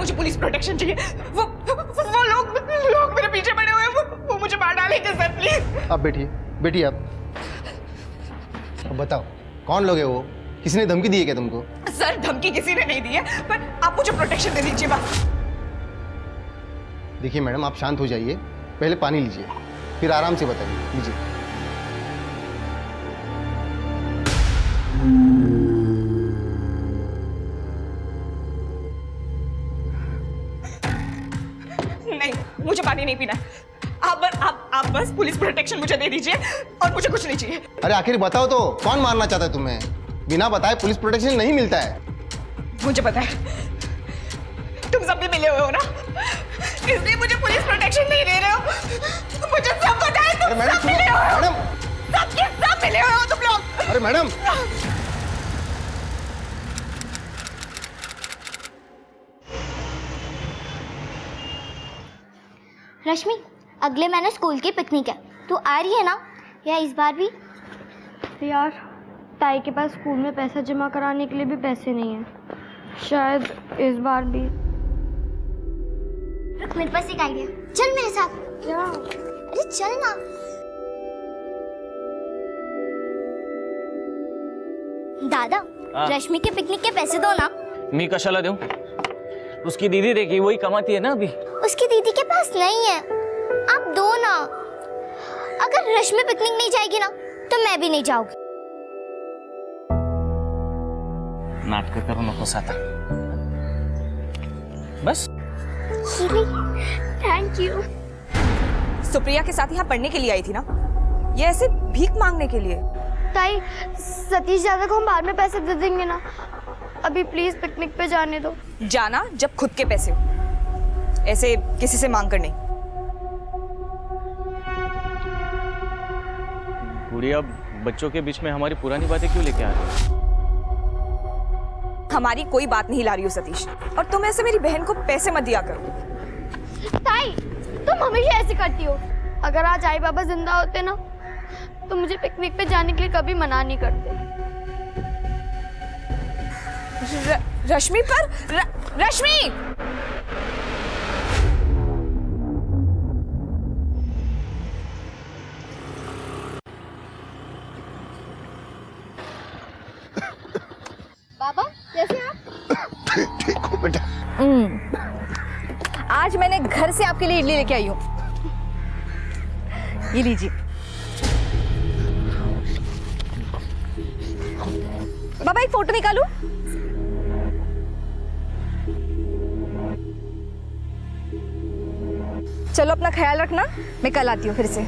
मुझे police protection चाहिए। वो लोग मेरे पीछे पड़े हुए हैं, वो मुझे मार डालेंगे सर प्लीज। आप बैठिए आप। अब बताओ कौन लोग है वो? किसी ने धमकी दी है क्या तुमको? सर धमकी किसी ने नहीं दी है, पर आप मुझे प्रोटेक्शन दे दीजिए बस। देखिए मैडम, आप शांत हो जाइए, पहले पानी लीजिए, फिर आराम से बताइए। लीजिए। नहीं, मुझे पानी नहीं पीना। आप बस पुलिस प्रोटेक्शन मुझे दे दीजिए और मुझे कुछ नहीं चाहिए। अरे आखिर बताओ तो, कौन मारना चाहता है तुम्हें? बिना बताए पुलिस प्रोटेक्शन नहीं मिलता है। मुझे पता है, तुम सब भी मिले हुए हो ना, इसलिए मुझे पुलिस प्रोटेक्शन नहीं दे रहे हो। मुझे सब पता है, तुम सब मिले हुए हो। मैडम, सबके सब मिले हुए हो तुम लोग। अरे मैडम, रश्मि, अगले महीने स्कूल की पिकनिक है, तू आ रही है ना? या इस बार भी? यार, ताई के पास स्कूल में पैसा जमा कराने के लिए भी पैसे नहीं है, शायद इस बार भी। रुक, मेरे पास एक आइडिया। चल मेरे साथ। क्या? अरे चल ना। दादा, रश्मि के पिकनिक के पैसे दो ना। मी कशाला देऊ? उसकी दीदी देखी, वही कमाती है ना अभी। उसकी दीदी के पास नहीं है, आप दो ना। अगर रश्मि पिकनिक नहीं जाएगी ना, तो मैं भी नहीं जाऊंगी। नाटक करू नकोस आता। बस। Thank you. सुप्रिया के साथ यहाँ पढ़ने के लिए आई थी ना, ये ऐसे भीख मांगने के लिए? ताई, सतीश दादा को हम बाद में पैसे दे देंगे ना, अभी प्लीज पिकनिक पे जाने दो। जाना जब खुद के पैसे हो, ऐसे किसी से मांग कर नहीं। गुड़िया, बच्चों के बीच में हमारी पुरानी बातें क्यों लेके आ रही हो? हमारी कोई बात नहीं ला रही हो सतीश, और तुम ऐसे मेरी बहन को पैसे मत दिया करो। ताई, तुम हमेशा ऐसे करती हो। अगर आज आई बाबा जिंदा होते ना, तो मुझे पिकनिक पे जाने के लिए कभी मना नहीं करते। रश्मि पर रश्मि! बाबा, कैसे आप? ठीक हो बेटा? आज मैंने घर से आपके लिए इडली लेके आई हूँ, ये लीजिए। बाबा एक फोटो निकालूं? चलो अपना ख्याल रखना, मैं कल आती हूँ फिर से।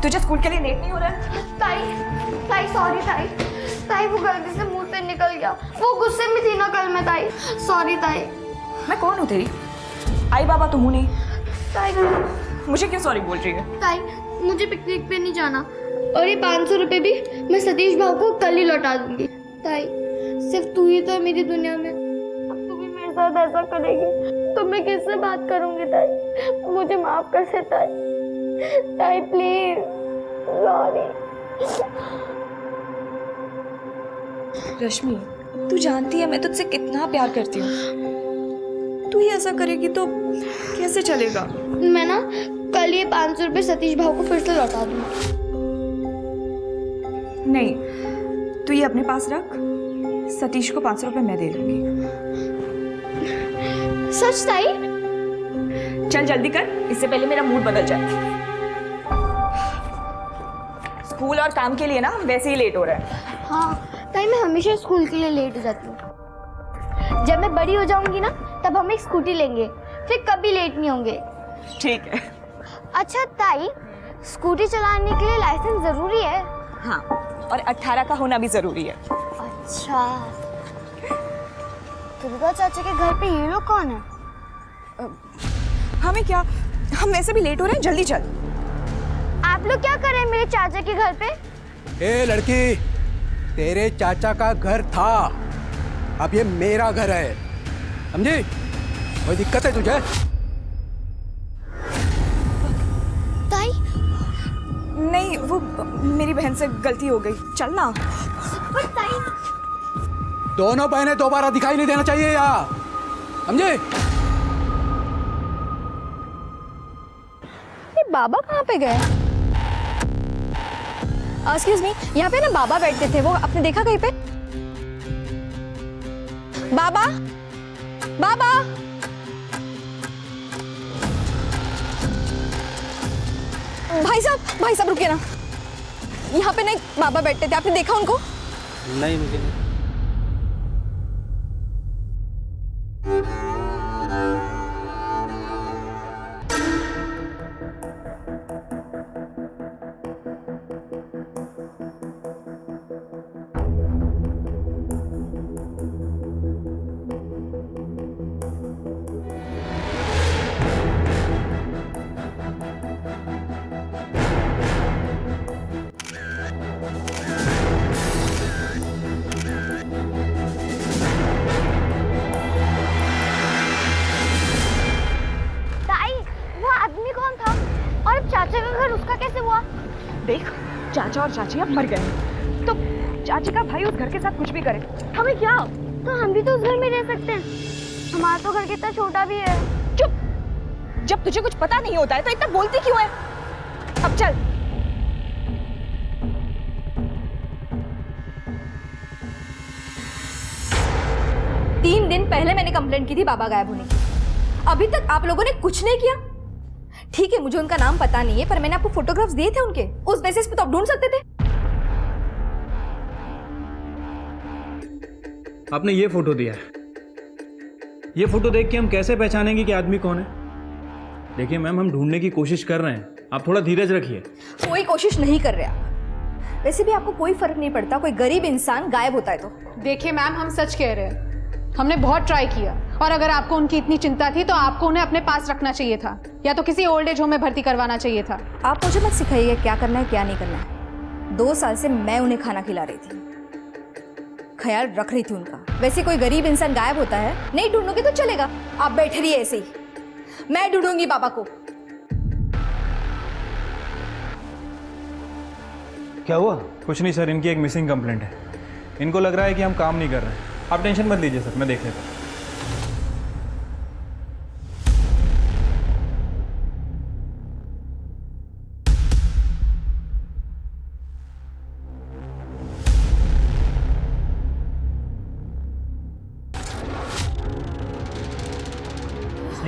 तुझे स्कूल के लिए लेट नहीं हो रहा है? ताई सॉरी ताई। ताई वो गलती से मुंह से निकल गया, वो गुस्से में थी ना कल मैं। ताई सॉरी ताई। मैं कौन हूँ तेरी? आई बाबा तो हूँ नहीं। ताई, मुझे क्यों सॉरी बोल रही है? ताई मुझे पिकनिक पे नहीं जाना, और ये 500 रुपए भी मैं सतीश भाव को कल ही लौटा दूंगी। ताई, सिर्फ तू ही तो है मेरी दुनिया में। अब तू भी मेरे साथ ऐसा करेगी तो मैं किससे बात करूंगी? ताई मुझे माफ कर दे ताई। ताई प्लीज, सॉरी। रश्मि, तू जानती है मैं तुझसे कितना प्यार करती हूँ। तू ही ऐसा करेगी तो कैसे चलेगा? मैं ना कल ये 500 रुपए सतीश भाव को फिर से लौटा दूंगी। नहीं, तू ये अपने पास रख, सतीश को 500 रुपए मैं दे दूंगी। सच ताई? चल जल्दी कर, इससे पहले मेरा मूड बदल जाए। स्कूल और काम के लिए ना वैसे ही लेट हो रहा है। हाँ ताई, मैं हमेशा स्कूल के लिए लेट हो जाती हूँ। जब मैं बड़ी हो जाऊंगी ना, तब हम एक स्कूटी लेंगे, फिर कभी लेट नहीं होंगे। ठीक है। अच्छा ताई, स्कूटी चलाने के लिए लाइसेंस जरूरी है? हाँ, और 18 का होना भी जरूरी है। अच्छा, दुर्गा चाचा के घर पे ये लोग कौन है? हमें क्या, हम वैसे भी लेट हो रहे हैं, जल्दी चल। आप लोग क्या कर रहे हैं मेरे चाचा के घर पे? ए लड़की, तेरे चाचा का घर था, अब ये मेरा घर है, समझी? कोई दिक्कत है तुझे? ताई, नहीं, वो मेरी बहन से गलती हो गई। चल ना। दोनों बहनें दोबारा दिखाई नहीं देना चाहिए यहाँ, समझे? ये बाबा कहाँ पे गए? एक्सक्यूज मी, यहाँ पे ना बाबा बैठते थे, वो आपने देखा कहीं पे? बाबा, बाबा, भाई साहब रुकिए ना। यहाँ पे ना एक बाबा बैठते थे, आपने देखा उनको? नहीं, मुझे नहीं। चाचा का घर उसका कैसे हुआ? देख, चाचा और चाची अब मर गए, तो चाची का भाई उस घर के साथ कुछ भी करे, हमें क्या? तो हम भी तो उस घर में रह सकते हैं। हमारा तो घर कितना छोटा भी है। चुप! जब तुझे कुछ पता नहीं होता है तो इतना बोलती क्यों है? अब चल। तीन दिन पहले मैंने कंप्लेंट की थी बाबा गायब होने की। अभी तक आप लोगों ने कुछ नहीं किया। ठीक है, मुझे उनका नाम पता नहीं है, पर मैंने आपको फोटोग्राफ्स दिए थे उनके, उस बेसिस पे तो आप ढूंढ सकते थे। आपने ये फोटो दिया है, ये फोटो देख के हम कैसे पहचानेंगे कि आदमी कौन है? देखिए मैम, हम ढूंढने की कोशिश कर रहे हैं, आप थोड़ा धीरज रखिए। कोई कोशिश नहीं कर रहे आप। वैसे भी आपको कोई फर्क नहीं पड़ता कोई गरीब इंसान गायब होता है तो। देखिए मैम, हम सच कह रहे हैं, हमने बहुत ट्राई किया, और अगर आपको उनकी इतनी चिंता थी तो आपको उन्हें अपने पास रखना चाहिए था, या तो किसी ओल्ड एज होम में भर्ती करवाना चाहिए था। आप मुझे मत सिखाइए क्या करना है क्या नहीं करना है। 2 साल से मैं उन्हें खाना खिला रही थी, ख्याल रख रही थी उनका। वैसे कोई गरीब इंसान गायब होता है, नहीं ढूंढोगे तो चलेगा, आप बैठे रहिए ऐसे ही, मैं ढूंढूंगी बाबा को। क्या हुआ? कुछ नहीं सर, इनकी एक मिसिंग कंप्लेंट है। इनको लग रहा है कि हम काम नहीं कर रहे हैं। आप टेंशन मत लीजिए सर, मैं देख लेता हूँ।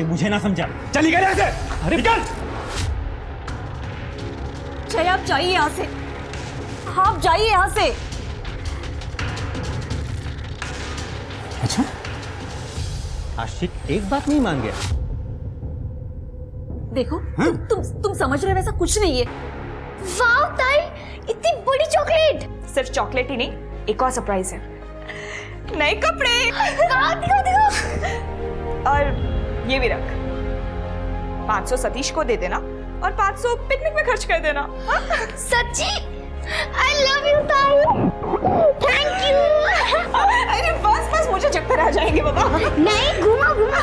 मुझे ना समझा, चली गए यहाँ से। अरे निकल! जय, आप जाइए यहाँ से, आप जाइए यहाँ से। अच्छा, आशिक एक बात नहीं मान गया। देखो, तुम समझ रहे हो, वैसा कुछ नहीं है। वाह ताई, इतनी बड़ी चॉकलेट! सिर्फ चॉकलेट ही नहीं, एक और सरप्राइज है, नए कपड़े। वाह, दिखाओ दिखाओ। और ये भी रख, 500 सतीश को दे देना और 500 पिकनिक में खर्च कर देना। सच्ची? I love you ताई। Thank you। अरे बस मुझे चक्कर आ जाएंगे बाबा। नहीं, घुमा घुमा।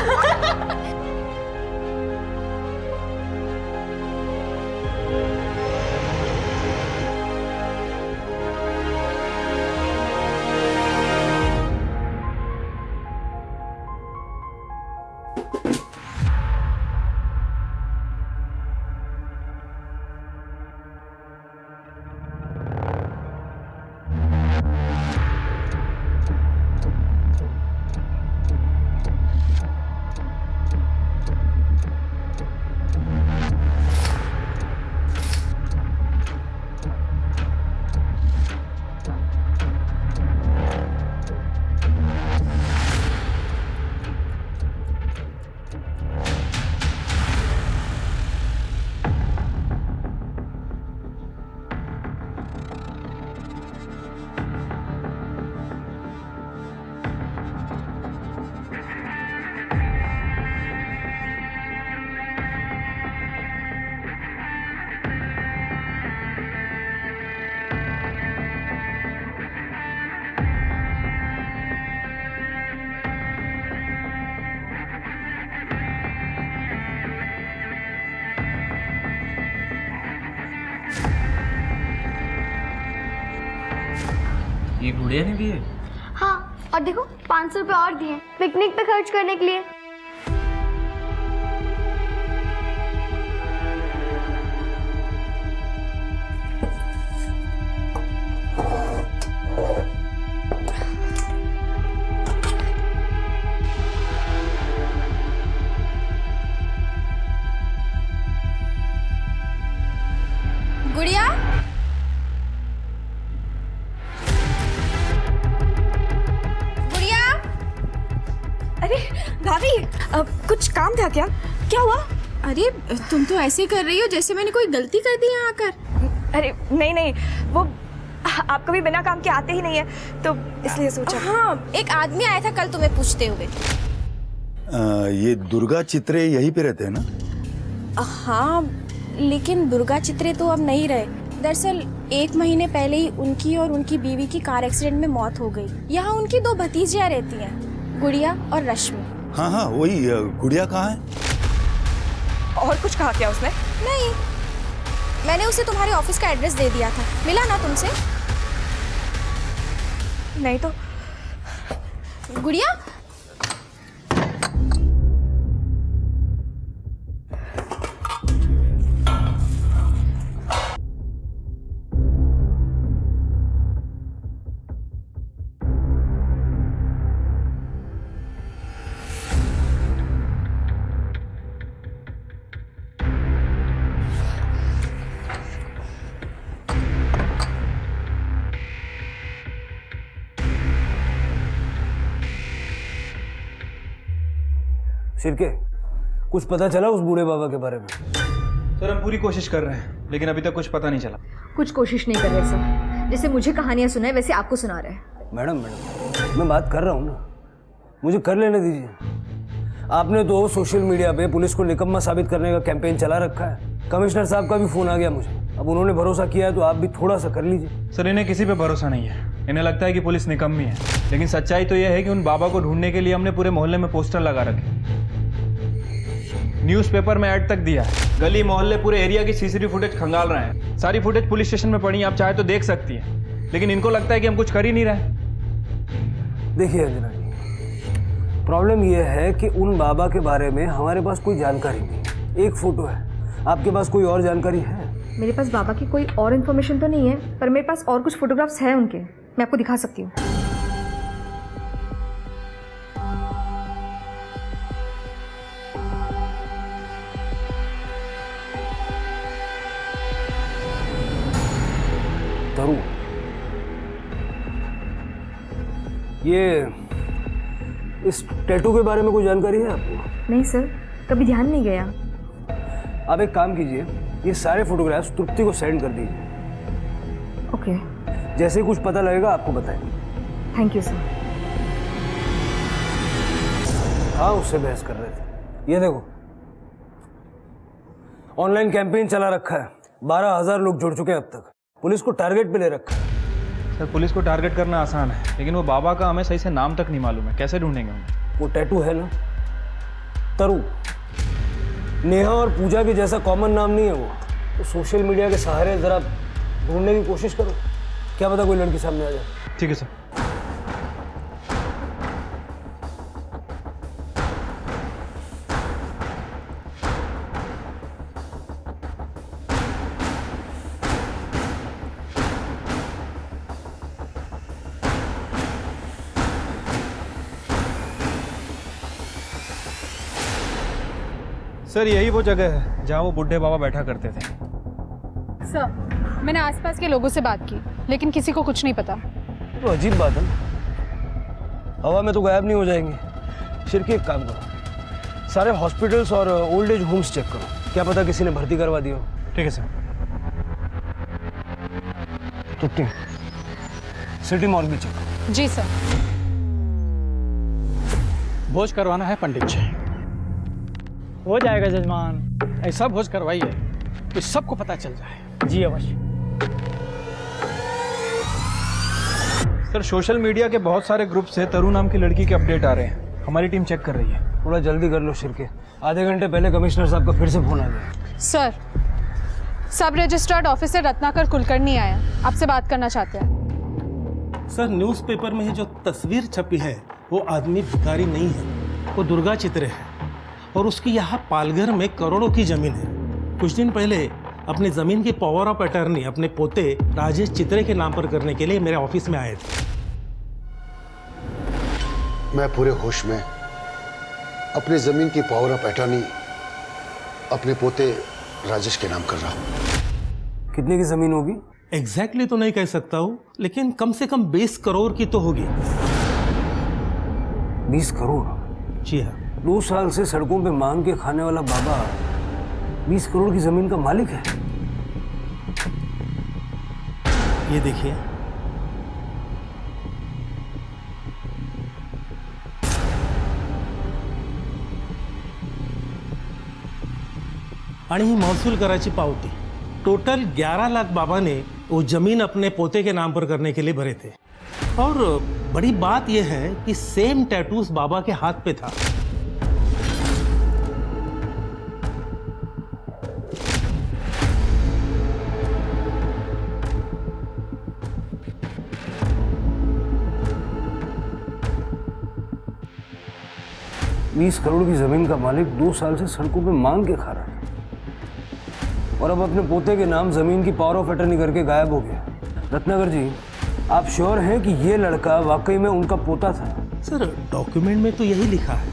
ये गुड़िया ने दिए? हाँ, और देखो 500 रुपये और दिए पिकनिक पे खर्च करने के लिए। गुड़िया, गुड़िया, अरे भाभी, कुछ काम था क्या? क्या हुआ? अरे तुम तो ऐसे कर रही हो जैसे मैंने कोई गलती कर दी यहाँ आकर। अरे नहीं नहीं, वो आप कभी बिना काम के आते ही नहीं है, तो इसलिए सोचा। हाँ, एक आदमी आया था कल तुम्हें पूछते हुए। ये दुर्गा चित्रे यहीं पे रहते हैं ना? हाँ, लेकिन दुर्गा चित्रे तो अब नहीं रहे। दरअसल 1 महीने पहले ही उनकी और उनकी बीवी की कार एक्सीडेंट में मौत हो गई। यहाँ उनकी 2 भतीजियाँ रहती हैं, गुड़िया और रश्मि। हाँ हाँ, वही गुड़िया कहाँ है? और कुछ कहा क्या उसने? नहीं, मैंने उसे तुम्हारे ऑफिस का एड्रेस दे दिया था। मिला ना तुमसे? नहीं तो। गुड़िया, शिरके, कुछ पता चला उस बूढ़े बाबा के बारे में? सर हम पूरी कोशिश कर रहे हैं, लेकिन अभी तक कुछ पता नहीं चला। कुछ कोशिश नहीं कर रहे सर, जैसे मुझे कहानियां सुनाए वैसे आपको सुना रहे हैं। मैडम, मैं बात कर रहा हूँ ना, मुझे कर लेने दीजिए। आपने तो सोशल मीडिया पे पुलिस को निकम्मा साबित करने का कैंपेन चला रखा है। कमिश्नर साहब का भी फोन आ गया मुझे। अब उन्होंने भरोसा किया है तो आप भी थोड़ा सा कर लीजिए। सर इन्हें किसी पे भरोसा नहीं है। इन्हें लगता है कि पुलिस निकम्मी है, लेकिन सच्चाई तो यह है कि उन बाबा को ढूंढने के लिए हमने पूरे मोहल्ले में पोस्टर लगा रखे, न्यूज़पेपर में ऐड तक दिया है, गली मोहल्ले पूरे एरिया की सीसीटीवी फुटेज खंगाल रहे हैं। सारी फुटेज पुलिस स्टेशन में पड़ी, आप चाहे तो देख सकती हैं, लेकिन इनको लगता है कि हम कुछ कर ही नहीं रहे। देखिए अंजना जी, प्रॉब्लम यह है कि उन बाबा के बारे में हमारे पास कोई जानकारी नहीं। एक फोटो है, आपके पास कोई और जानकारी है? मेरे पास बाबा की कोई और इन्फॉर्मेशन तो नहीं है, पर मेरे पास और कुछ फोटोग्राफ्स हैं उनके, मैं आपको दिखा सकती हूँ। तरू, ये इस टैटू के बारे में कोई जानकारी है आपको? नहीं सर, कभी ध्यान नहीं गया। आप एक काम कीजिए, ये सारे फोटोग्राफ्स तृप्ति को सेंड कर दीजिए। ओके, जैसे ही कुछ पता लगेगा आपको बताएंगे। Thank you sir. हाँ, उससे बहस कर रहे थे। ये देखो, ऑनलाइन कैंपेन चला रखा है, 12,000 लोग जुड़ चुके हैं अब तक। पुलिस को टारगेट पे ले रखा है। सर पुलिस को टारगेट करना आसान है, लेकिन वो बाबा का हमें सही से नाम तक नहीं मालूम है, कैसे ढूंढेंगे उन्हें? वो टैटू है ना, तरु, नेहा और पूजा के जैसा कॉमन नाम नहीं है वो। तो सोशल मीडिया के सहारे जरा ढूंढने की कोशिश करो, क्या पता कोई लड़की सामने आ जाए। ठीक है सर। सर यही वो जगह है जहाँ वो बुढ़े बाबा बैठा करते थे। सर मैंने आसपास के लोगों से बात की, लेकिन किसी को कुछ नहीं पता। तो अजीब बात है, हवा में तो गायब नहीं हो जाएंगे। शिरके, एक काम करो, सारे हॉस्पिटल्स और ओल्ड एज होम्स चेक करो, क्या पता किसी ने भर्ती करवा दिया हो। ठीक है सर। तो सिटी मॉल भी चेक। जी सर। भोज करवाना है पंडित जी। हो जाएगा जजमान, ऐसा भोज करवाइए कि सबको पता चल जाए। जी अवश्य। सर सोशल मीडिया के बहुत सारे ग्रुप से तरु नाम की लड़की के अपडेट आ रहे हैं, हमारी टीम चेक कर रही है। थोड़ा जल्दी कर लो शिरके, आधे घंटे पहले कमिश्नर साहब का फिर से फोन आ गया। सर, सब रजिस्टर्ड ऑफिसर रत्नाकर कुलकर्णी आया, आपसे बात करना चाहते हैं। सर न्यूज़पेपर में जो तस्वीर छपी है वो आदमी भिखारी नहीं है, वो दुर्गा चित्रे है और उसकी यहाँ पालघर में करोड़ों की जमीन है। कुछ दिन पहले अपनी जमीन की पावर ऑफ अटर्नी अपने पोते राजेश चित्रे के नाम पर करने के लिए मेरे ऑफिस में आए थे। मैं पूरे होश में अपनी जमीन की पावर ऑफ अटर्नी अपने पोते राजेश के नाम कर रहा हूं। कितने की जमीन होगी? एग्जैक्टली तो नहीं कह सकता हूं, लेकिन कम से कम 20 करोड़ की तो होगी। 20 करोड़? जी हाँ। 2 साल से सड़कों पे मांग के खाने वाला बाबा 20 करोड़ की जमीन का मालिक है। ये देखिए, आणि ही महसूल कराची पावती। टोटल 11 लाख बाबा ने वो जमीन अपने पोते के नाम पर करने के लिए भरे थे। और बड़ी बात यह है कि सेम टैटूज बाबा के हाथ पे था। बीस करोड़ की जमीन का मालिक 2 साल से सड़कों पे मांग के खा रहा है और अब अपने पोते के नाम जमीन की पावर ऑफ अटर्नी करके गायब हो गया। रत्नाकर जी, आप श्योर हैं कि ये लड़का वाकई में उनका पोता था? सर, डॉक्यूमेंट में तो यही लिखा है।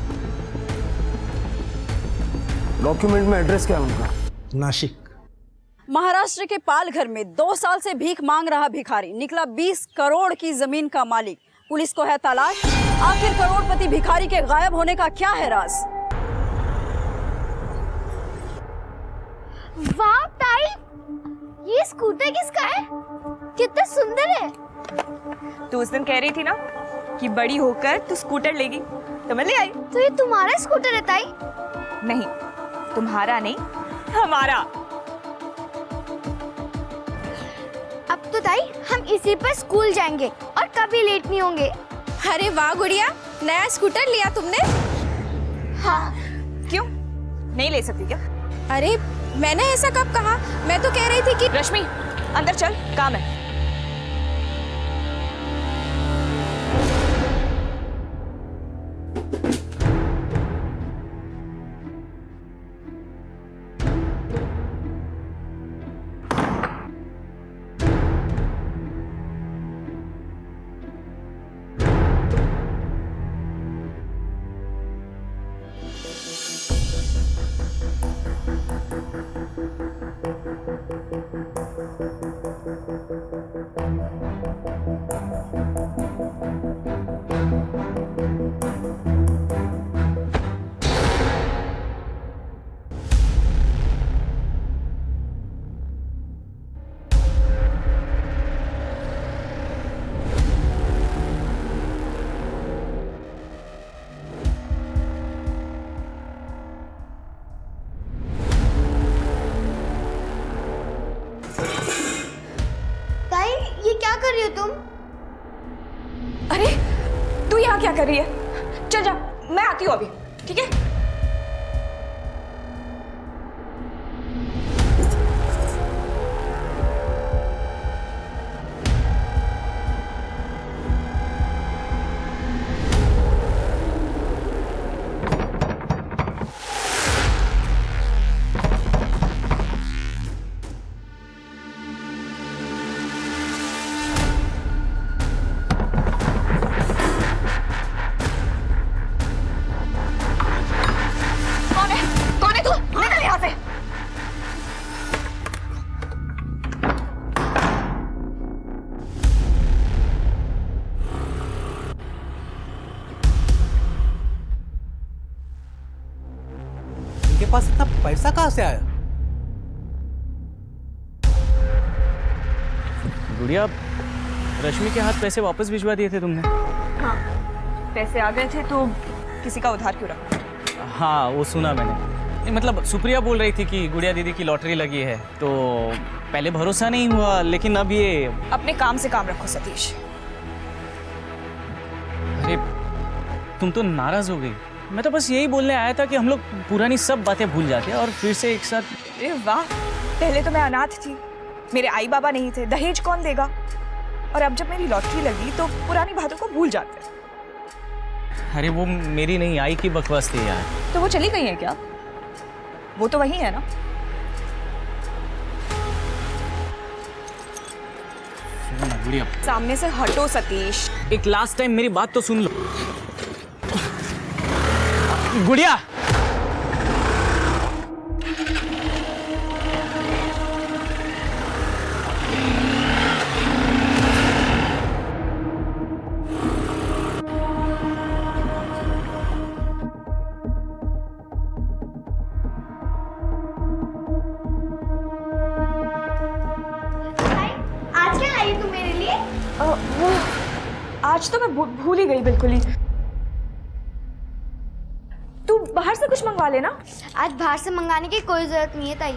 डॉक्यूमेंट में एड्रेस क्या है उनका? नासिक। महाराष्ट्र के पालघर में 2 साल से भीख मांग रहा भिखारी निकला 20 करोड़ की जमीन का मालिक। पुलिस को है तलाश, आखिर करोड़पति भिखारी के गायब होने का क्या है राज? वाह ताई, ये स्कूटर किसका है? कितना सुंदर है। तू उस दिन कह रही थी ना कि बड़ी होकर तू स्कूटर लेगी, तो मैं ले आई। तो ये तुम्हारा स्कूटर है ताई? नहीं, तुम्हारा नहीं, हमारा। अब तो ताई हम इसी पर स्कूल जाएंगे और कभी लेट नहीं होंगे। अरे वाह गुड़िया, नया स्कूटर लिया तुमने? हाँ। क्यों नहीं ले सकती क्या? अरे मैंने ऐसा कब कहा? मैं तो कह रही थी कि रश्मि अंदर चल, काम है। क्या कर रही हो तुम? अरे तू यहाँ क्या कर रही है? चल जा, मैं आती हूँ अभी, ठीक है? इनके पास इतना पैसा कहाँ से आया? गुड़िया, रश्मि के हाथ पैसे वापस भिजवा दिए थे तुमने? हाँ, पैसे आ गए थे तो किसी का उधार क्यों रखा? हाँ, वो सुना मैंने। नहीं, मतलब सुप्रिया बोल रही थी कि गुड़िया दीदी की लॉटरी लगी है, तो पहले भरोसा नहीं हुआ, लेकिन अब ये... अपने काम से काम रखो सतीश। अरे तुम तो नाराज हो गई। मैं तो बस यही बोलने आया था कि हम लोग पुरानी सब बातें भूल जाते हैं और फिर से एक साथ। अरे वाह, पहले तो मैं अनाथ थी, मेरे आई बाबा नहीं थे, दहेज कौन देगा? और अब जब मेरी लॉटरी लगी तो पुरानी बातों को भूल जाते हैं। अरे वो मेरी नहीं, आई की बकवास थी यार। तो वो चली गई है क्या? वो तो वही है ना? सुनो ना गुड़िया, सामने से हटो सतीश। एक लास्ट टाइम मेरी बात तो सुन लो। गुड़िया, आज क्या लाई तू मेरे लिए? वो आज तो मैं भूल ही गई बिल्कुल ही। तू बाहर से कुछ मंगवा लेना। आज बाहर से मंगाने की कोई जरूरत नहीं है ताई।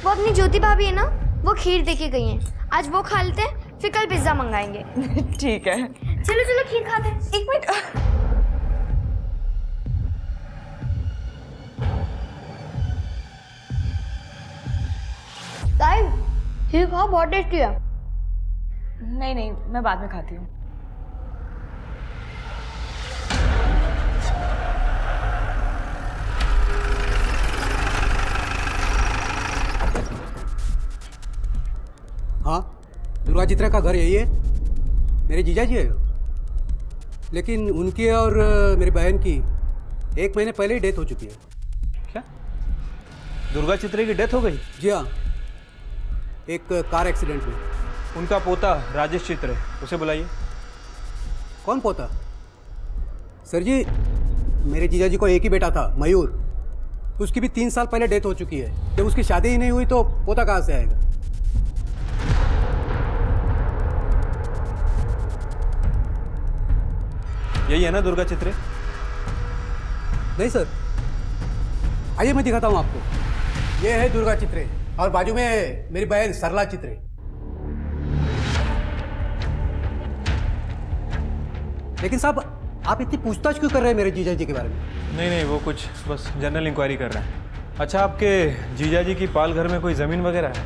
वो अपनी ज्योति भाभी है ना, वो खीर देके गई हैं। आज वो खा लेते हैं, फिर कल पिज्जा मंगाएंगे। ठीक है, चलो चलो खीर खाते हैं। एक मिनट। ताई खीर खाओ, बहुत टेस्टी है। नहीं नहीं, मैं बाद में खाती हूँ। हाँ, दुर्गा चित्रा का घर यही है। मेरे जीजा जी है, लेकिन उनकी और मेरी बहन की 1 महीने पहले ही डेथ हो चुकी है। क्या दुर्गा चित्रे की डेथ हो गई? जी हाँ, एक कार एक्सीडेंट में। उनका पोता राजेश चित्रे, उसे बुलाइए। कौन पोता? सर जी, मेरे जीजा जी को एक ही बेटा था, मयूर। उसकी भी 3 साल पहले डेथ हो चुकी है। जब उसकी शादी ही नहीं हुई तो पोता कहाँ से आएगा? यही है ना दुर्गा चित्रे? नहीं सर, आइए मैं दिखाता हूँ आपको। ये है दुर्गा चित्रे और बाजू में मेरी बहन सरला चित्रे। लेकिन साहब, आप इतनी पूछताछ क्यों कर रहे हैं मेरे जीजा जी के बारे में? नहीं नहीं, वो कुछ बस जनरल इंक्वायरी कर रहे हैं। अच्छा, आपके जीजा जी की पाल घर में कोई ज़मीन वगैरह है?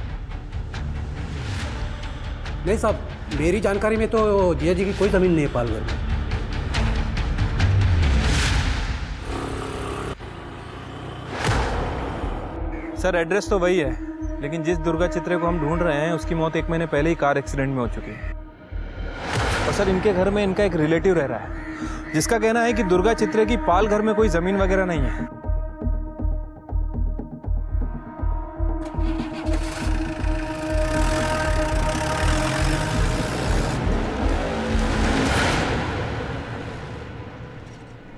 नहीं साहब, मेरी जानकारी में तो जीजा जी की कोई ज़मीन नहीं है पाल घर में। सर, एड्रेस तो वही है, लेकिन जिस दुर्गा चित्रे को हम ढूंढ रहे हैं उसकी मौत 1 महीने पहले ही कार एक्सीडेंट में हो चुकी है। और सर, इनके घर में इनका एक रिलेटिव रह रहा है जिसका कहना है कि दुर्गा चित्रे की पाल घर में कोई ज़मीन वगैरह नहीं है।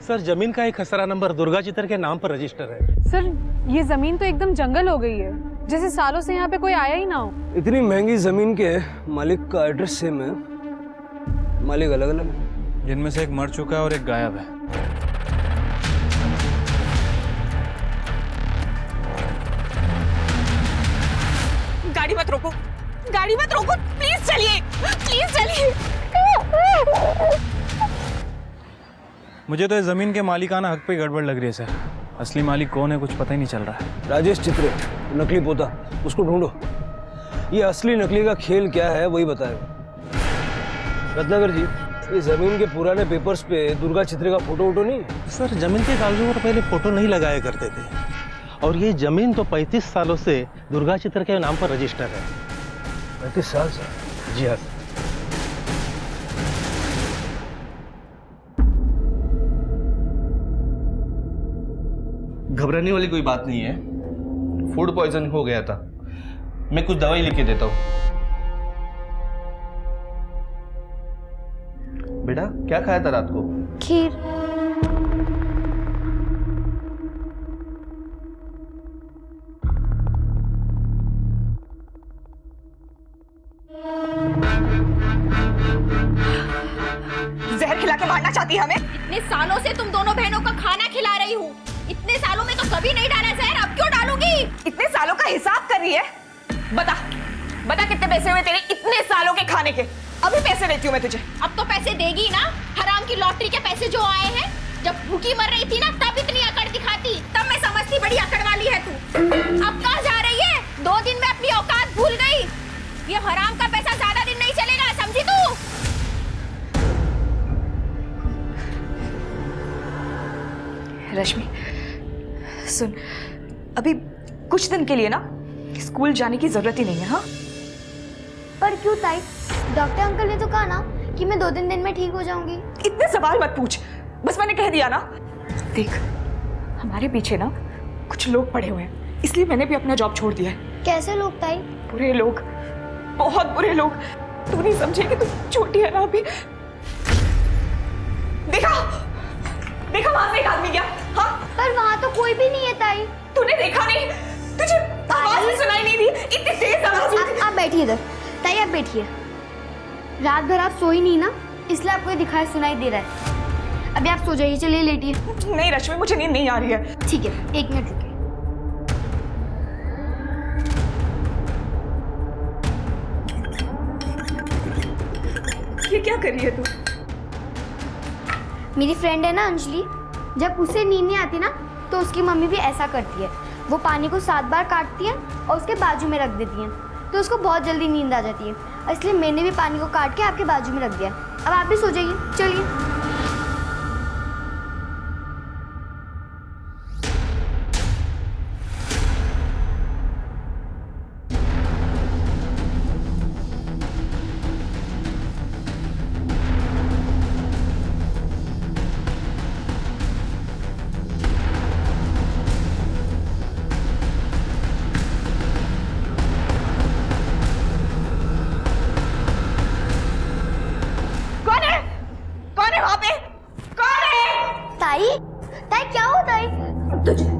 सर, जमीन का एक खसरा नंबर दुर्गा चित्र के नाम पर रजिस्टर है। सर, ये जमीन तो एकदम जंगल हो गई है, जैसे सालों से यहाँ पे कोई आया ही ना हो। इतनी महंगी जमीन के मालिक का एड्रेस सेम है, मालिक अलग अलग है। जिनमें से एक मर चुका है और एक गायब है। गाड़ी मत रोको, गाड़ी मत रोको, प्लीज चलिए, प्लीज चलिए। मुझे तो इस जमीन के मालिकाना हक पे गड़बड़ लग रही है सर। असली मालिक कौन है कुछ पता ही नहीं चल रहा है। राजेश चित्रे, नकली पोता, उसको ढूंढो। ये असली नकली का खेल क्या है वही बताएगा। रत्नाकर जी, ये जमीन के पुराने पेपर्स पे दुर्गा चित्रे का फोटो वोटो नहीं है? सर, जमीन के कागजों पर पहले फोटो नहीं लगाया करते थे, और ये जमीन तो 35 सालों से दुर्गा चित्र के नाम पर रजिस्टर है। 35 साल से? जी हाँ। घबराने वाली कोई बात नहीं है, फूड पॉइजन हो गया था। मैं कुछ दवाई लिख के देता हूँ। बेटा, क्या खाया था रात को? खीर। जहर खिला के मारना चाहती है हमें? इतने सालों से तुम दोनों बहनों का खाना खिला रही हूँ। इतने सालों में तो कभी नहीं डाला जहर, अब क्यों डालूंगी? इतने सालों का हिसाब कर रही है? बता, बता कितने पैसे हुए तेरे इतने सालों के खाने के? अभी पैसे देती हूँ मैं तुझे। अब तो पैसे देगी ना? हराम की लॉटरी के पैसे जो आए हैं। जब भूखी मर रही थी ना, तब इतनी अकड़ दिखाती, तब मैं समझती बड़ी अकड़ वाली है तू। अब कहाँ जा रही है? 2 दिन में अपनी औकात भूल गई। ये हराम का पैसा ज्यादा दिन नहीं चलेगा, समझी तू? रश्मि सुन, अभी कुछ दिन के लिए ना स्कूल जाने की जरूरत ही नहीं है। हाँ, पर क्यों ताई? डॉक्टर अंकल ने तो कहा ना कि मैं 2-3 दिन में ठीक हो जाऊंगी। इतने सवाल मत पूछ, बस मैंने कह दिया ना। देख, हमारे पीछे ना कुछ लोग पड़े हुए हैं, इसलिए मैंने भी अपना जॉब छोड़ दिया है। कैसे लोग ताई? बुरे लोग, बहुत बुरे लोग। तू नहीं समझेगी, तू छोटी है ना अभी। देखा देखा, वहां से एक आदमी गया। हाँ, पर वहां तो कोई भी नहीं है ताई। तूने देखा नहीं? तुझे आवाज भी सुनाई नहीं दी? इतनी तेज आवाज हुई थी। आप बैठिए इधर ताई, आप बैठिए। रात भर आप सोई नहीं ना, इसलिए आपको ये दिखाई सुनाई दे रहा है। अभी आप सो जाइए, चलिए लेटिए। नहीं रश्मि, मुझे नींद नहीं आ रही है। ठीक है, 1 मिनट रुकिए। ये क्या कर रही है तू? मेरी फ्रेंड है ना अंजलि, जब उसे नींद नहीं आती ना तो उसकी मम्मी भी ऐसा करती है। वो पानी को 7 बार काटती है और उसके बाजू में रख देती है, तो उसको बहुत जल्दी नींद आ जाती है। इसलिए मैंने भी पानी को काट के आपके बाजू में रख दिया। अब आप भी सो जाइए, चलिए।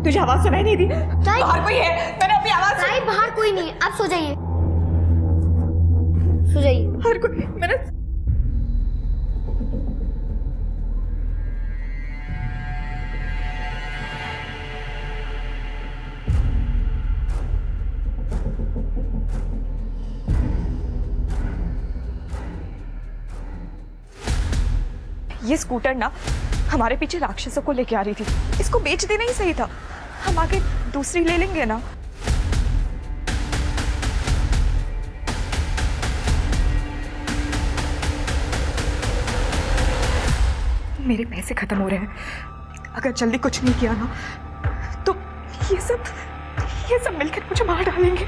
तुझे आवाज सुनाई नहीं दी? बाहर कोई है? मैंने अपनी आवाज ताई, बाहर कोई नहीं है, आप सो जाइए, सो जाइए। बाहर कोई? मैंने ये स्कूटर ना हमारे पीछे राक्षसों को लेके आ रही थी। इसको बेच देना ही सही था, हम आगे दूसरी ले लेंगे ना। मेरे पैसे खत्म हो रहे हैं, अगर जल्दी कुछ नहीं किया ना तो ये सब मिलकर मुझे मार डालेंगे।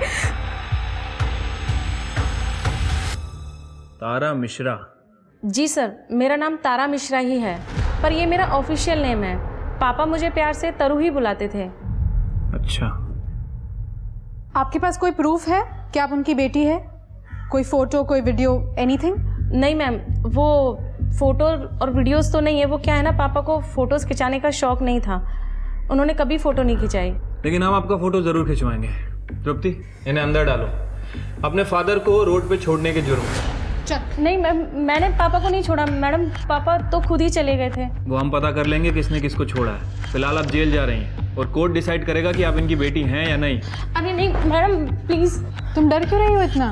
तारा मिश्रा? जी सर, मेरा नाम तारा मिश्रा ही है, पर ये मेरा ऑफिशियल नेम है। पापा मुझे प्यार से तरु ही बुलाते थे। अच्छा। आपके पास कोई प्रूफ है कि आप उनकी बेटी है? कोई फोटो, कोई वीडियो, एनीथिंग? नहीं मैम, वो फोटो और वीडियोस तो नहीं है। वो क्या है ना, पापा को फोटोज खिंचाने का शौक नहीं था, उन्होंने कभी फोटो नहीं खिंचाई। लेकिन हम आपका फोटो जरूर खिंचवाएंगे। तृप्ति, इन्हें अंदर डालो, अपने फादर को रोड पे छोड़ने के जुर्म में। नहीं मैम, मैंने पापा को नहीं छोड़ा मैडम, पापा तो खुद ही चले गए थे। वो हम पता कर लेंगे किसने किसको छोड़ा है। फिलहाल आप जेल जा रही हैं और कोर्ट डिसाइड करेगा कि आप इनकी बेटी हैं या नहीं। अरे नहीं मैडम, प्लीज। तुम डर क्यों रही हो इतना?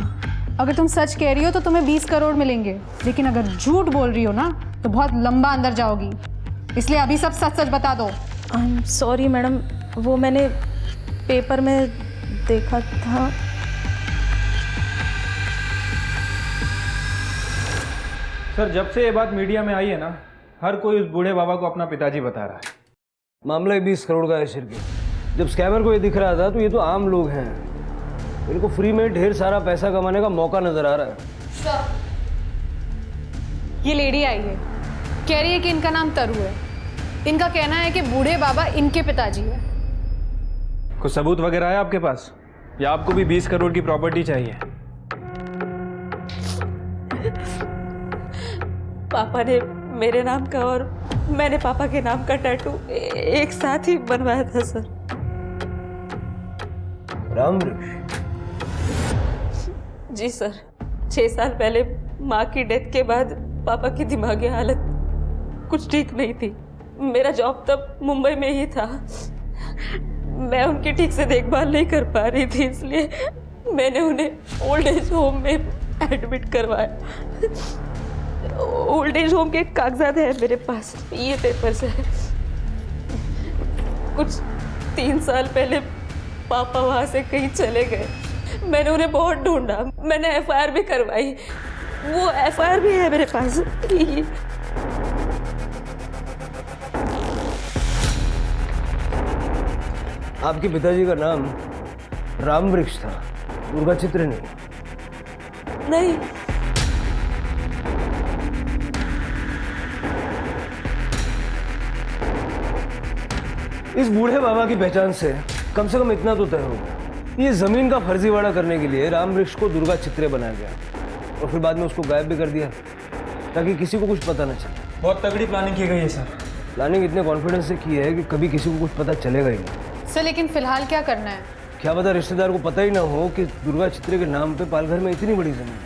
अगर तुम सच कह रही हो तो तुम्हें 20 करोड़ मिलेंगे, लेकिन अगर झूठ बोल रही हो ना तो बहुत लंबा अंदर जाओगी, इसलिए अभी सब सच सच बता दो। सॉरी मैडम, वो मैंने पेपर में देखा था। सर, जब से ये बात मीडिया में आई है ना, हर कोई उस बूढ़े बाबा को अपना पिताजी बता रहा है। मामला 20 करोड़ का है शिरके। जब स्कैमर को ये दिख रहा था तो ये तो आम लोग हैं, इनको फ्री में ढेर सारा पैसा कमाने का मौका नजर आ रहा है। ये लेडी आई है, कह रही है कि इनका नाम तरु है। इनका कहना है कि बूढ़े बाबा इनके पिताजी है। कुछ सबूत वगैरह है आपके पास, या आपको भी 20 करोड़ की प्रॉपर्टी चाहिए? पापा ने मेरे नाम का और मैंने पापा के नाम का टैटू एक साथ ही बनवाया था सर। राम जी सर, 6 साल पहले माँ की डेथ के बाद पापा की दिमागी हालत कुछ ठीक नहीं थी। मेरा जॉब तब मुंबई में ही था, मैं उनकी ठीक से देखभाल नहीं कर पा रही थी, इसलिए मैंने उन्हें ओल्ड एज होम में एडमिट करवाया। ओल्ड एज होम के कागजात है मेरे पास, ये पेपर्स है। कुछ 3 साल पहले पापा वहाँ से कहीं चले गए, मैंने उन्हें बहुत ढूंढा, मैंने FIR भी करवाई, वो FIR भी है मेरे पास। आपके पिताजी का नाम राम वृक्ष था, दुर्गा चित्रे नहीं। नहीं, इस बूढ़े बाबा की पहचान से कम इतना तो तय होगा, ये जमीन का फर्जीवाड़ा करने के लिए राम वृक्ष को दुर्गा चित्रे बनाया गया और फिर बाद में उसको गायब भी कर दिया ताकि किसी को कुछ पता न चले। बहुत तगड़ी प्लानिंग की गई है सर। प्लानिंग इतने कॉन्फिडेंस से की है कि कभी किसी को कुछ पता चलेगा ही नहीं। सर लेकिन फिलहाल क्या करना है? क्या पता रिश्तेदार को पता ही ना हो कि दुर्गा चित्रे के नाम पे पालघर में इतनी बड़ी जमीन है।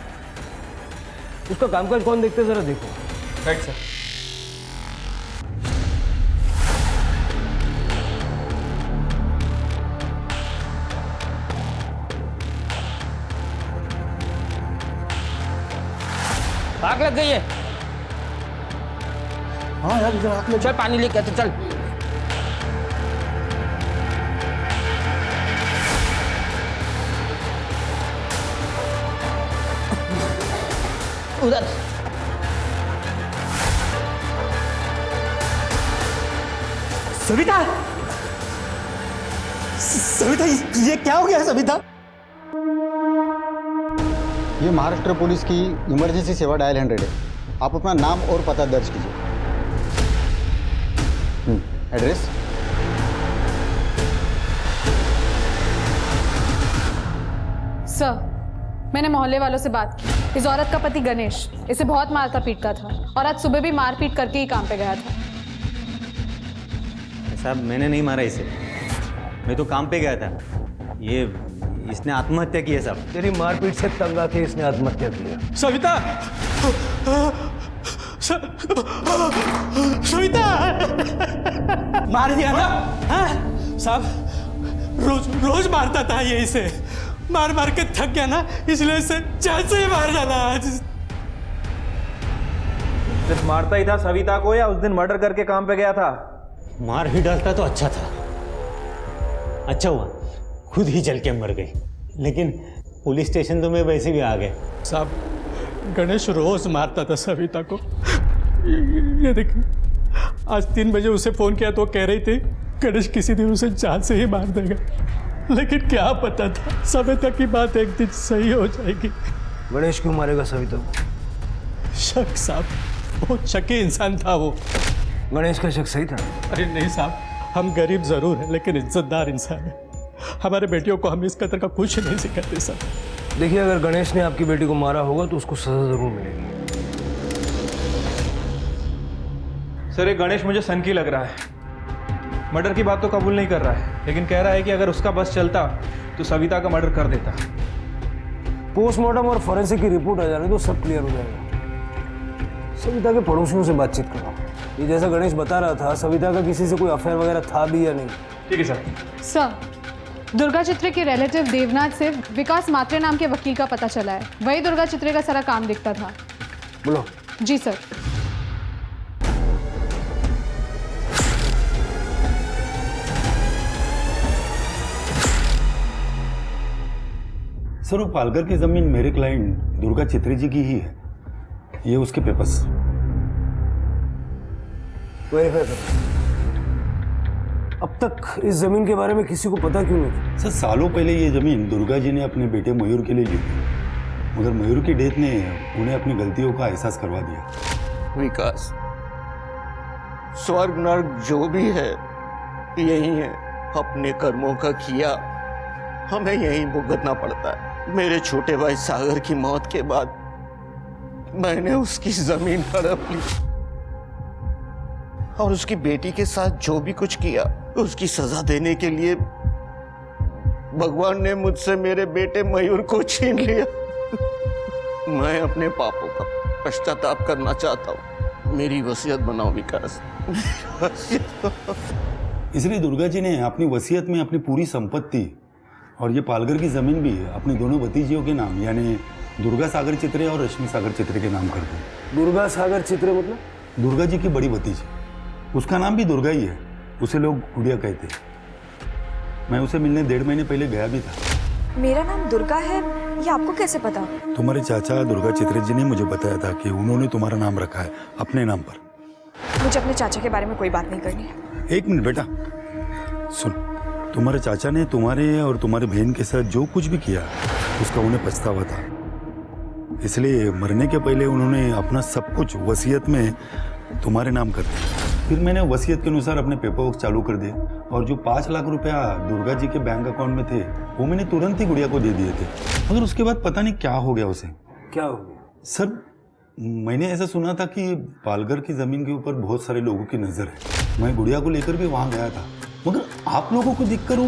उसका कामकाज कौन देखते जरा देखो। Right sir. आग लग गई है। हाँ यार, इधर आग लग। चल पानी लेके आते, चल। उधर सविता, सविता, ये क्या हो गया सविता? ये महाराष्ट्र पुलिस की इमरजेंसी सेवा डायल 100 है। आप अपना नाम और पता दर्ज कीजिए। एड्रेस? सर, मैंने मोहल्ले वालों से बात की। इस औरत का पति गणेश इसे बहुत मारता पीटता था और आज सुबह भी मारपीट करके ही काम पे गया था। साहब मैंने नहीं मारा इसे, मैं तो काम पे गया था। ये इसने आत्महत्या की है साहब। तेरी मारपीट से तंग आके इसने आत्महत्या किया। सविता, सविता मार दिया ना? हाँ साहब, रोज मारता था ये इसे, मार मार के थक गया ना, इसलिए इसे जान से ही मार डाला आज। सिर्फ मारता ही था सविता को या उस दिन मर्डर करके काम पे गया था? मार ही डालता तो अच्छा था, अच्छा हुआ खुद ही जल के मर गई। लेकिन पुलिस स्टेशन तो मैं वैसे भी आ गए। साहब गणेश रोज मारता था सविता को। ये देखिए, आज 3 बजे उसे फोन किया तो कह रही थी गणेश किसी दिन उसे जान से ही मार देगा, लेकिन क्या पता था सविता की बात एक दिन सही हो जाएगी। गणेश क्यों मारेगा सविता को? शक साहब, बहुत शकी इंसान था वो। गणेश का शक सही था? अरे नहीं साहब, हम गरीब जरूर हैं लेकिन इज्जतदार इंसान है। हमारे बेटियों को हम इस कदर का कुछ नहीं सिखाते सर। देखिए, अगर गणेश ने आपकी बेटी को मारा होगा तो उसको सजा जरूर मिलेगी। सर ये गणेश मुझे सनकी लग रहा है। मर्डर की बात तो कबूल नहीं कर रहा है, लेकिन कह रहा है कि अगर उसका बस चलता तो सविता का मर्डर कर देता। पोस्टमार्टम और फॉरेंसिक की रिपोर्ट आ जाने तो सब क्लियर हो जाएगा। सविता के पड़ोसियों से बातचीत करो। ये जैसा गणेश बता रहा था, सविता का किसी से कोई अफेयर वगैरह था भी या नहीं? ठीक है सर। सर, दुर्गा चित्रे के रिलेटिव देवनाथ से विकास मात्रे नाम के वकील का पता चला है। वही दुर्गा चित्रे का सारा काम दिखता था। बोलो। जी सर। सर वो पालघर की जमीन मेरे क्लाइंट दुर्गा चित्रे जी की ही है। ये उसके पेपर्स। वेरीफाई करो। अब तक इस जमीन के बारे में किसी को पता क्यों नहीं? सर सालों पहले ये जमीन दुर्गा जी ने अपने बेटे मयूर के लिए ली थी, मगर मयूर की डेथ ने उन्हें अपनी गलतियों का एहसास करवा दिया। विकास, स्वर्ग नर्क जो भी है यही है। अपने कर्मों का किया हमें यही भुगतना पड़ता है। मेरे छोटे भाई सागर की मौत के बाद मैंने उसकी जमीन हड़प ली और उसकी बेटी के साथ जो भी कुछ किया उसकी सजा देने के लिए भगवान ने मुझसे मेरे बेटे मयूर को छीन लिया। मैं अपने पापों का पश्चाताप करना चाहता हूँ। मेरी वसीयत बनाओ विकास। इसलिए दुर्गा जी ने अपनी वसीयत में अपनी पूरी संपत्ति और ये पालघर की जमीन भी अपने दोनों भतीजियों के नाम यानी दुर्गा सागर चित्रे और रश्मि सागर चित्रे के नाम कर दी। दुर्गा सागर चित्रे मतलब? दुर्गा जी की बड़ी भतीजी, उसका नाम भी दुर्गा ही है। उसे लोग गुड़िया कहते हैं। मैं उसे मिलने 1.5 महीने पहले गया भी था। मेरा नाम दुर्गा है, ये आपको कैसे पता? तुम्हारे चाचा दुर्गा चित्रे जी ने मुझे बताया था कि उन्होंने तुम्हारा नाम रखा है अपने नाम पर। मुझे अपने चाचा के बारे में कोई बात नहीं करनी। 1 मिनट बेटा, सुन। तुम्हारे चाचा ने तुम्हारे और तुम्हारी बहन के साथ जो कुछ भी किया उसका उन्हें पछतावा था, इसलिए मरने के पहले उन्होंने अपना सब कुछ वसीयत में तुम्हारे नाम कर दिया। फिर मैंने वसीयत के अनुसार अपने पेपर वर्क चालू कर दिए और जो 5 लाख रुपया दुर्गा जी के बैंक अकाउंट में थे वो मैंने तुरंत ही गुड़िया को दे दिए थे। मगर उसके बाद पता नहीं क्या हो गया उसे। क्या हो गया? सर मैंने ऐसा सुना था कि पालघर की जमीन के ऊपर बहुत सारे लोगों की नजर है। मैं गुड़िया को लेकर भी वहां गया था, मगर आप लोगों को देखकर वो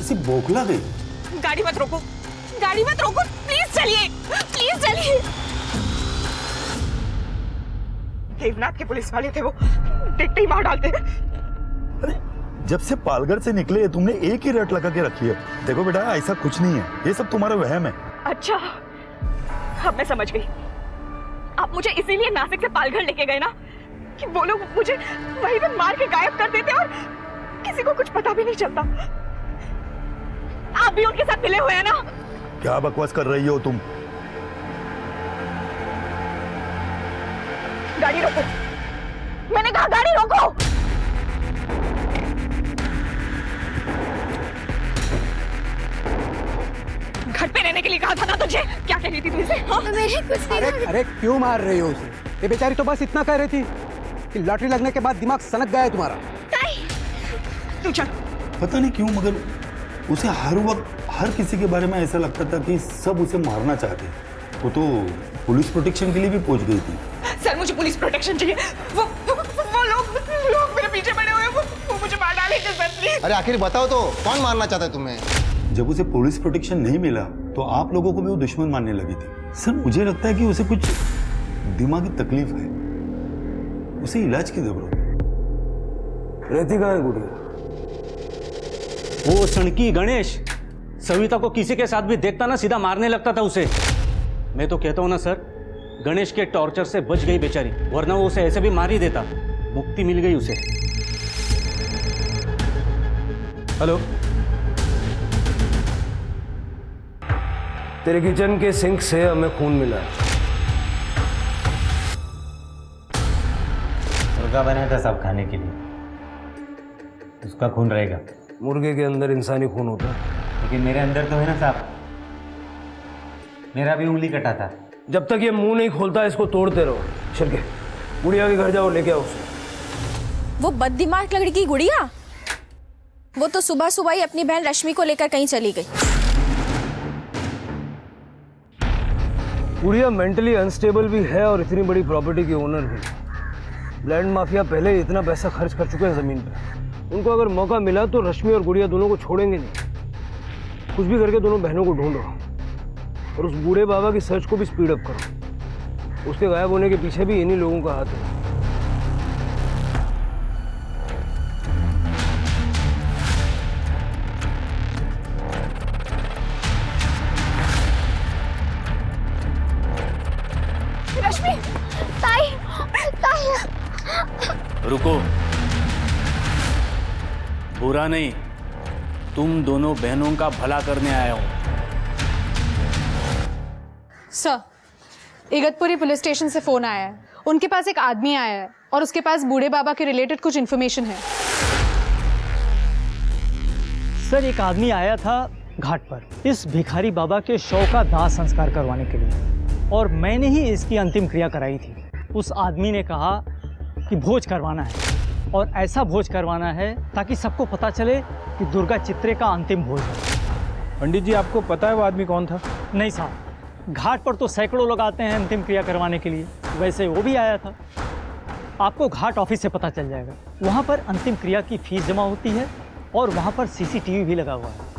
ऐसी बौखला गई। गाड़ी मत रोको, गाड़ी मत रोको, प्लीज चलिए, प्लीज चलिए। देवनाथ के पुलिस वाले थे, वो देखते ही मार डालते। अरे जब से पालघर से निकले तुमने एक ही रट लगा के रखी है। देखो बेटा ऐसा कुछ नहीं है, ये सब तुम्हारा वहम है। अच्छा अब मैं समझ गई, आप मुझे इसीलिए नासिक से पालघर लेके गए ना कि वो लोग मुझे वहीं पे मार के गायब कर देते और किसी को कुछ पता भी नहीं चलता। आप भी उनके साथ मिले हुए हैं ना? क्या बकवास कर रही हो तुम? गाड़ी रोको, मैंने कहा गाड़ी रोको। घर पे रहने के लिए कहा था ना तुझे, क्या कह रही थी तुझे? मेरे कुछ नहीं। अरे क्यों मार रही हो उसे? ये बेचारी तो बस इतना कह रही थी कि लॉटरी लगने के बाद दिमाग सनक गया है तुम्हारा। तू चल। पता नहीं क्यों मगर उसे हर वक्त हर किसी के बारे में ऐसा लगता था कि सब उसे मारना चाहते। वो तो पुलिस प्रोटेक्शन के लिए भी पहुंच गई थी। सर मुझे पुलिस प्रोटेक्शन चाहिए। वो लोग मेरे पीछे पड़े हुए हैं, वो मुझे मार डालेंगे सर प्लीज। अरे आखिर बताओ तो कौन मारना चाहता है तुम्हें? जब उसे पुलिस प्रोटेक्शन नहीं मिला तो आप लोगों को भी वो दुश्मन मानने लगी थी। सर मुझे लगता है कि उसे कुछ दिमागी तकलीफ है, उसे इलाज की जरूरत है। रहती कहाँ है गुड़िया? वो सड़की गणेश सविता को किसी के साथ भी देखता ना सीधा मारने लगता था उसे। मैं तो कहता हूँ ना सर, गणेश के टॉर्चर से बच गई बेचारी, वरना वो उसे ऐसे भी मार ही देता। मुक्ति मिल गई उसे। हेलो, तेरे किचन के सिंक से हमें खून मिला है। मुर्गा बनाया था सब खाने के लिए, उसका खून रहेगा। मुर्गे के अंदर इंसानी खून होता है, लेकिन मेरे अंदर तो है ना साहब, मेरा भी उंगली कटा था। जब तक ये मुंह नहीं खोलता इसको तोड़ते रहो। चल के गुड़िया के घर जाओ, लेके आओ उसे। वो बददिमाग लड़की गुड़िया, वो तो सुबह सुबह ही अपनी बहन रश्मि को लेकर कहीं चली गई। गुड़िया मेंटली अनस्टेबल भी है और इतनी बड़ी प्रॉपर्टी की ओनर भी। लैंड माफिया पहले ही इतना पैसा खर्च कर चुके हैं जमीन पे। उनको अगर मौका मिला तो रश्मि और गुड़िया दोनों को छोड़ेंगे नहीं। कुछ भी करके दोनों बहनों को ढूंढो और उस बूढ़े बाबा की सर्च को भी स्पीड अप करो। उसके गायब होने के पीछे भी इन्हीं लोगों का हाथ है। रश्मि, ताई, ताई। रुको, बुरा नहीं, तुम दोनों बहनों का भला करने आया हूं। सर, इगतपुरी पुलिस स्टेशन से फोन आया है। उनके पास एक आदमी आया है और उसके पास बूढ़े बाबा के रिलेटेड कुछ इन्फॉर्मेशन है। सर, एक आदमी आया था घाट पर इस भिखारी बाबा के शव का दाह संस्कार करवाने के लिए, और मैंने ही इसकी अंतिम क्रिया कराई थी। उस आदमी ने कहा कि भोज करवाना है, और ऐसा भोज करवाना है ताकि सबको पता चले कि दुर्गा चित्रे का अंतिम भोज है। पंडित जी, आपको पता है वो आदमी कौन था? नहीं साहब, घाट पर तो सैकड़ों लोग आते हैं अंतिम क्रिया करवाने के लिए, वैसे वो भी आया था। आपको घाट ऑफिस से पता चल जाएगा। वहाँ पर अंतिम क्रिया की फीस जमा होती है और वहाँ पर सीसीटीवी भी लगा हुआ है।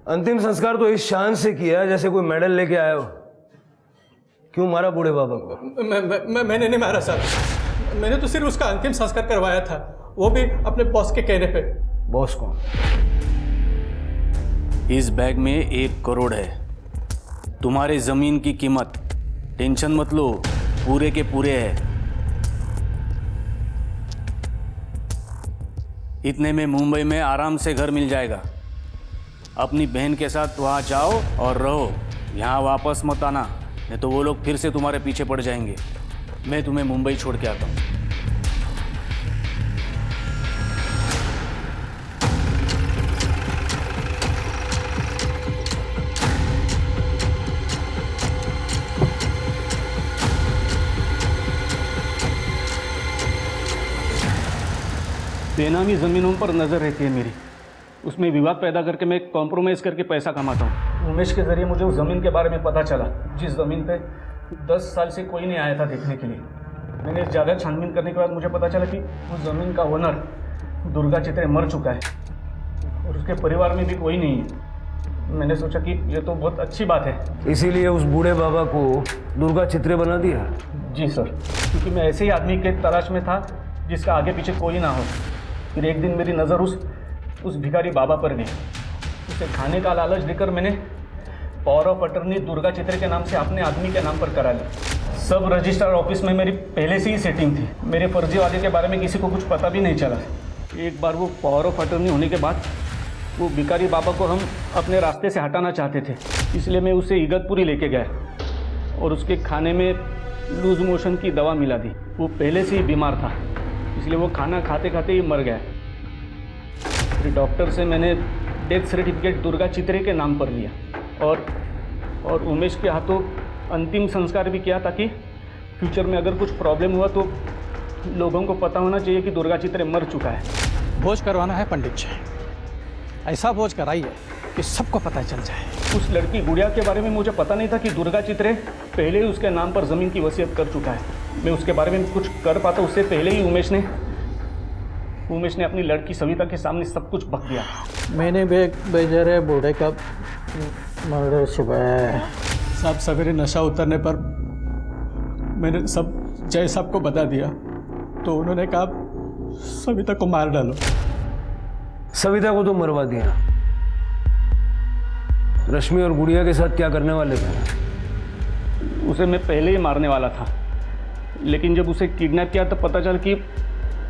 अंतिम संस्कार तो इस शान से किया जैसे कोई मेडल लेके आया हो। क्यों मारा बूढ़े बाबा को? मैंने नहीं मारा साहब, मैंने तो सिर्फ उसका अंतिम संस्कार करवाया था, वो भी अपने बॉस के कहने पे। बॉस कौन? इस बैग में 1 करोड़ है। तुम्हारे जमीन की कीमत टेंशन मत लो, पूरे के पूरे है। इतने में मुंबई में आराम से घर मिल जाएगा। अपनी बहन के साथ वहां जाओ और रहो, यहाँ वापस मत आना। नहीं तो वो लोग फिर से तुम्हारे पीछे पड़ जाएंगे। मैं तुम्हें मुंबई छोड़ के आता हूँ। बेनामी ज़मीनों पर नज़र रहती है मेरी, उसमें विवाद पैदा करके मैं कॉम्प्रोमाइज़ करके पैसा कमाता हूँ। उमेश के ज़रिए मुझे उस ज़मीन के बारे में पता चला, जिस ज़मीन पे 10 साल से कोई नहीं आया था देखने के लिए। मैंने ज़्यादा छानबीन करने के बाद मुझे पता चला कि उस ज़मीन का ओनर दुर्गा चित्रे मर चुका है और उसके परिवार में भी कोई नहीं है। मैंने सोचा कि ये तो बहुत अच्छी बात है, इसीलिए उस बूढ़े बाबा को दुर्गा चित्रे बना दिया। जी सर, क्योंकि मैं ऐसे ही आदमी के तलाश में था जिसका आगे पीछे कोई ना हो। फिर एक दिन मेरी नज़र उस भिखारी बाबा पर गई। उसे खाने का लालच देकर मैंने पावर ऑफ अटर्नी दुर्गा चित्रे के नाम से अपने आदमी के नाम पर करा ली। सब रजिस्ट्रार ऑफिस में मेरी पहले से ही सेटिंग थी। मेरे फर्जी वादे के बारे में किसी को कुछ पता भी नहीं चला। एक बार वो पावर ऑफ अटर्नी होने के बाद वो भिखारी बाबा को हम अपने रास्ते से हटाना चाहते थे, इसलिए मैं उसे इगतपुरी लेके गया और उसके खाने में लूज मोशन की दवा मिला दी। वो पहले से ही बीमार था, इसलिए वो खाना खाते खाते ही मर गया। फिर डॉक्टर से मैंने डेथ सर्टिफिकेट दुर्गा चित्रे के नाम पर लिया और उमेश के हाथों अंतिम संस्कार भी किया, ताकि फ्यूचर में अगर कुछ प्रॉब्लम हुआ तो लोगों को पता होना चाहिए कि दुर्गा चित्रे मर चुका है। भोज करवाना है पंडित जी, ऐसा भोज कराइए कि सबको पता चल जाए। उस लड़की गुड़िया के बारे में मुझे पता नहीं था कि दुर्गा चित्रे पहले ही उसके नाम पर ज़मीन की वसीयत कर चुका है। मैं उसके बारे में कुछ कर पाता उससे पहले ही उमेश ने अपनी लड़की सविता के सामने सब कुछ बक दिया। मैंने भी एक बेचारे बूढ़े का मर्डर सुबह साहब सवेरे नशा उतरने पर मैंने सब जय साहब को बता दिया, तो उन्होंने कहा सविता को मार डालो। सविता को तो मरवा दिया, रश्मि और गुड़िया के साथ क्या करने वाले थे? उसे मैं पहले ही मारने वाला था, लेकिन जब उसे किडनैप किया तो पता चला कि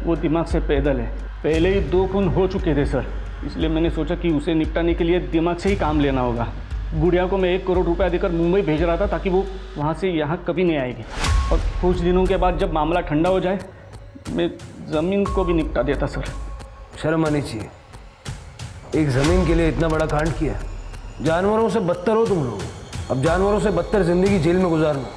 वो दिमाग से पैदल है। पहले ही 2 खून हो चुके थे सर, इसलिए मैंने सोचा कि उसे निपटाने के लिए दिमाग से ही काम लेना होगा। गुड़िया को मैं 1 करोड़ रुपया देकर मुंबई भेज रहा था, ताकि वो वहाँ से यहाँ कभी नहीं आएगी, और कुछ दिनों के बाद जब मामला ठंडा हो जाए मैं ज़मीन को भी निपटा देता सर। शर्म आनी चाहिए, एक ज़मीन के लिए इतना बड़ा कांड किया। जानवरों से बदतर हो तुम लोग, अब जानवरों से बदतर जिंदगी जेल में गुजारना।